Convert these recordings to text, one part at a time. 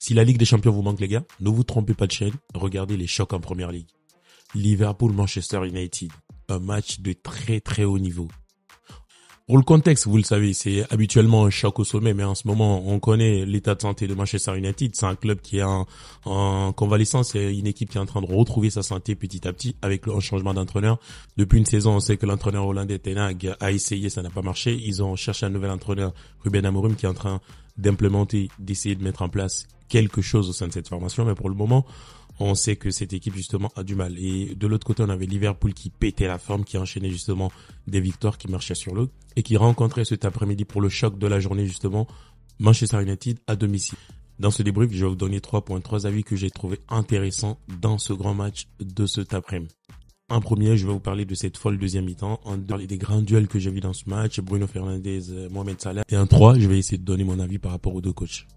Si la Ligue des Champions vous manque, les gars, ne vous trompez pas de chaîne. Regardez les chocs en Première Ligue. Liverpool-Manchester United. Un match de très très haut niveau. Pour le contexte, vous le savez, c'est habituellement un choc au sommet, mais en ce moment, on connaît l'état de santé de Manchester United. C'est un club qui est en convalescence, c'est une équipe qui est en train de retrouver sa santé petit à petit avec un changement d'entraîneur. Depuis une saison, on sait que l'entraîneur hollandais Ten Hag a essayé, ça n'a pas marché. Ils ont cherché un nouvel entraîneur, Ruben Amorim, qui est en train d'implémenter, d'essayer de mettre en place quelque chose au sein de cette formation, mais pour le moment, on sait que cette équipe justement a du mal. Et de l'autre côté, on avait Liverpool qui pétait la forme, qui enchaînait justement des victoires, qui marchaient sur l'eau et qui rencontrait cet après-midi pour le choc de la journée justement Manchester United à domicile. Dans ce débrief, je vais vous donner 3 avis que j'ai trouvé intéressants dans ce grand match de cet après-midi. En premier, je vais vous parler de cette folle deuxième mi-temps, en parler des grands duels que j'ai vus dans ce match, Bruno Fernandes, Mohamed Salah. Et en 3, je vais essayer de donner mon avis par rapport aux deux coachs.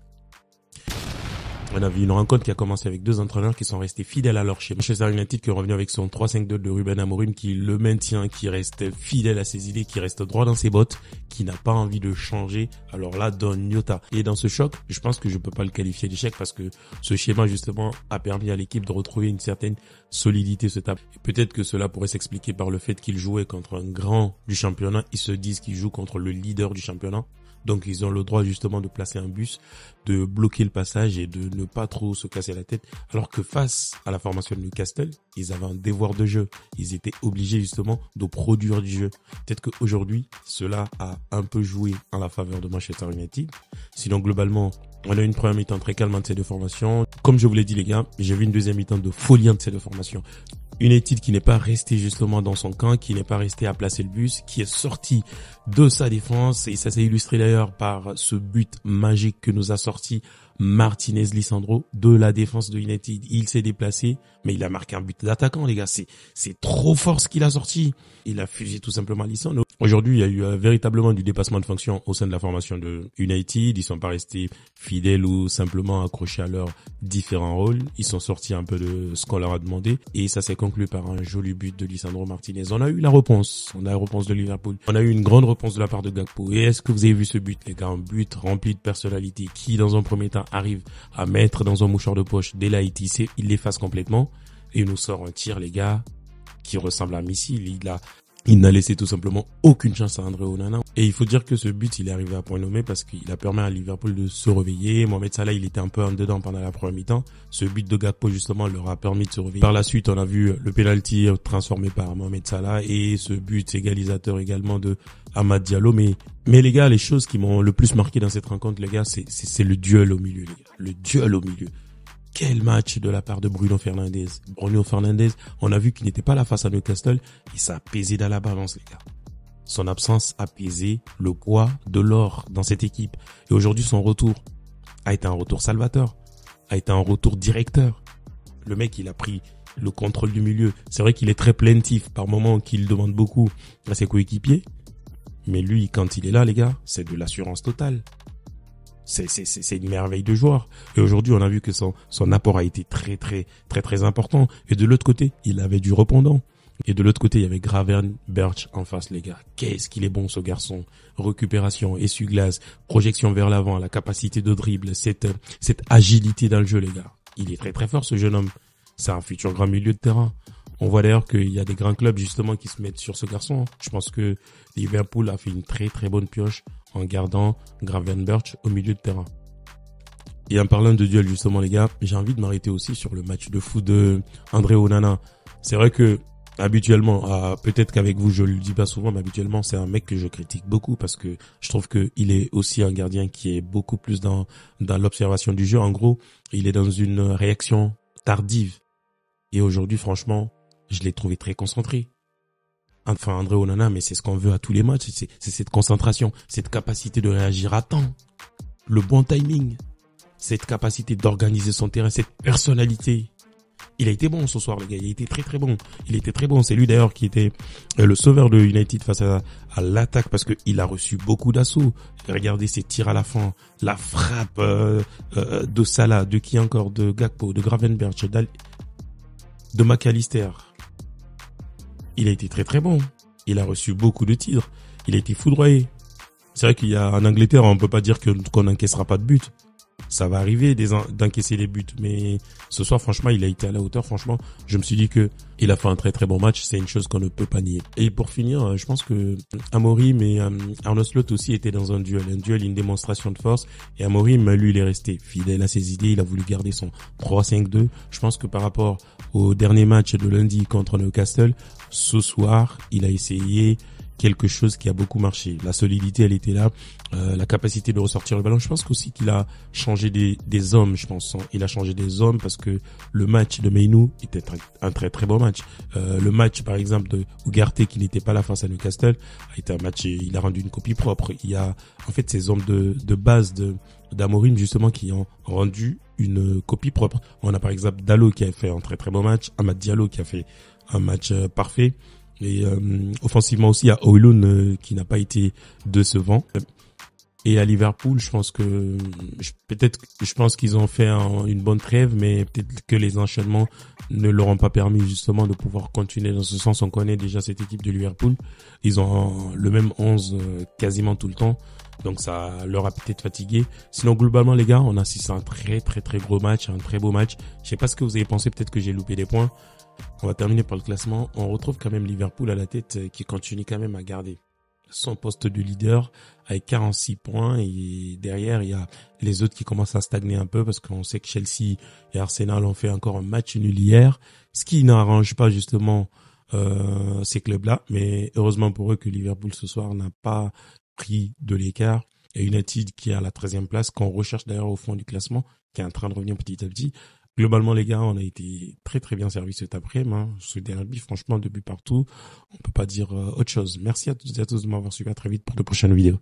On a vu une rencontre qui a commencé avec deux entraîneurs qui sont restés fidèles à leur schéma. Manchester United qui est revenu avec son 3-5-2 de Ruben Amorim, qui le maintient, qui reste fidèle à ses idées, qui reste droit dans ses bottes, qui n'a pas envie de changer. Alors là, donne iota. Et dans ce choc, je pense que je peux pas le qualifier d'échec parce que ce schéma justement a permis à l'équipe de retrouver une certaine solidité ce table. Et peut-être que cela pourrait s'expliquer par le fait qu'ils jouaient contre un grand du championnat. Ils se disent qu'ils jouent contre le leader du championnat. Donc, ils ont le droit justement de placer un bus, de bloquer le passage et de ne pas trop se casser la tête. Alors que face à la formation de Newcastle, ils avaient un devoir de jeu. Ils étaient obligés justement de produire du jeu. Peut-être qu'aujourd'hui, cela a un peu joué en la faveur de Manchester United. Sinon, globalement, on a une première mi-temps très calme de ces deux formations. Comme je vous l'ai dit, les gars, j'ai vu une deuxième mi-temps de folie de ces deux formations. United qui n'est pas resté justement dans son camp, qui n'est pas resté à placer le bus, qui est sorti de sa défense, et ça s'est illustré d'ailleurs par ce but magique que nous a sorti Martinez Lisandro de la défense de United. Il s'est déplacé, mais il a marqué un but d'attaquant, les gars. C'est trop fort ce qu'il a sorti. Il a fusé tout simplement Lisandro. Aujourd'hui, il y a eu véritablement du dépassement de fonction au sein de la formation de United. Ils sont pas restés fidèles ou simplement accrochés à leurs différents rôles. Ils sont sortis un peu de ce qu'on leur a demandé. Et ça s'est conclu par un joli but de Lisandro Martinez. On a eu la réponse. On a la réponse de Liverpool. On a eu une grande réponse de la part de Gakpo. Et est-ce que vous avez vu ce but, les gars? Un but rempli de personnalité qui, dans un premier temps, arrive à mettre dans un mouchoir de poche Delahaye, il l'efface complètement et il nous sort un tir, les gars, qui ressemble à un missile. Il n'a laissé tout simplement aucune chance à André Onana. Et il faut dire que ce but, il est arrivé à point nommé parce qu'il a permis à Liverpool de se réveiller. Mohamed Salah, il était un peu en dedans pendant la première mi-temps. Ce but de Gakpo, justement, leur a permis de se réveiller. Par la suite, on a vu le penalty transformé par Mohamed Salah et ce but égalisateur également de Amad Diallo. Mais les gars, les choses qui m'ont le plus marqué dans cette rencontre, les gars, c'est le duel au milieu, les gars. Le duel au milieu. Quel match de la part de Bruno Fernandes. Bruno Fernandes, on a vu qu'il n'était pas là face à Newcastle et ça a pesé dans la balance, les gars. Son absence a pesé le poids de l'or dans cette équipe. Et aujourd'hui, son retour a été un retour salvateur, a été un retour directeur. Le mec, il a pris le contrôle du milieu. C'est vrai qu'il est très plaintif par moments, qu'il demande beaucoup à ses coéquipiers. Mais lui, quand il est là, les gars, c'est de l'assurance totale. C'est une merveille de joueur. Et aujourd'hui, on a vu que son apport a été très important. Et de l'autre côté, il avait du répondant. Et de l'autre côté, il y avait Gravenberch en face, les gars. Qu'est-ce qu'il est bon, ce garçon. Récupération, essuie-glace, projection vers l'avant, la capacité de dribble, cette agilité dans le jeu, les gars. Il est très fort, ce jeune homme. C'est un futur grand milieu de terrain. On voit d'ailleurs qu'il y a des grands clubs, justement, qui se mettent sur ce garçon. Je pense que Liverpool a fait une très bonne pioche en gardant Gravenberch au milieu de terrain. Et en parlant de duel, justement, les gars, j'ai envie de m'arrêter aussi sur le match de foot de André Onana. C'est vrai que, habituellement, peut-être qu'avec vous, je le dis pas souvent, mais habituellement, c'est un mec que je critique beaucoup parce que je trouve que il est aussi un gardien qui est beaucoup plus dans l'observation du jeu. En gros, il est dans une réaction tardive. Et aujourd'hui, franchement, je l'ai trouvé très concentré. Enfin, André Onana, mais c'est ce qu'on veut à tous les matchs, c'est cette concentration, cette capacité de réagir à temps, le bon timing, cette capacité d'organiser son terrain, cette personnalité. Il a été bon ce soir, les gars, il a été très bon. Il était très bon, c'est lui d'ailleurs qui était le sauveur de United face à l'attaque parce que il a reçu beaucoup d'assauts. Regardez ses tirs à la fin, la frappe de Salah, de qui encore, de Gakpo, de Gravenberch, de McAllister. Il a été très bon. Il a reçu beaucoup de tirs. Il a été foudroyé. C'est vrai qu'il y a en Angleterre, on peut pas dire qu'on n'encaissera pas de but. ça va arriver d'encaisser des buts. Mais ce soir, franchement, il a été à la hauteur. Franchement, je me suis dit que il a fait un très très bon match. C'est une chose qu'on ne peut pas nier. Et pour finir, je pense que Amorim et Arne Slot aussi étaient dans un duel, une démonstration de force. Et Amorim, lui, il est resté fidèle à ses idées. Il a voulu garder son 3-5-2. Je pense que par rapport au dernier match de lundi contre Newcastle, ce soir, il a essayé quelque chose qui a beaucoup marché. La solidité, elle était là, la capacité de ressortir le ballon. Je pense qu'aussi qu'il a changé des hommes, je pense. Il a changé des hommes parce que le match de Mainoo était un très très bon match. Le match, par exemple, de Ugarte qui n'était pas là face à Newcastle a été un match, il a rendu une copie propre. Il y a en fait ces hommes de base d'Amorim justement qui ont rendu une copie propre. On a par exemple Dalot qui a fait un très très bon match, Amad Diallo qui a fait un match parfait. Et offensivement aussi, il y a Højlund qui n'a pas été décevant. Et à Liverpool, je pense que je pense qu'ils ont fait une bonne trêve, mais peut-être que les enchaînements ne leur ont pas permis justement de pouvoir continuer dans ce sens. On connaît déjà cette équipe de Liverpool. Ils ont le même 11 quasiment tout le temps. Donc ça leur a peut-être fatigué. Sinon globalement les gars, on assiste à un très très très gros match, un très beau match. Je sais pas ce que vous avez pensé, peut-être que j'ai loupé des points. On va terminer par le classement. On retrouve quand même Liverpool à la tête qui continue quand même à garder son poste de leader avec 46 points et derrière il y a les autres qui commencent à stagner un peu parce qu'on sait que Chelsea et Arsenal ont fait encore un match nul hier, ce qui n'arrange pas justement ces clubs-là, mais heureusement pour eux que Liverpool ce soir n'a pas pris de l'écart et United qui est à la 13e place qu'on recherche d'ailleurs au fond du classement qui est en train de revenir petit à petit. Globalement, les gars, on a été très très bien servis cet après-midi. Ce derby, franchement, de but partout, on peut pas dire autre chose. Merci à toutes et à tous de m'avoir suivi. À très vite pour de prochaines vidéos.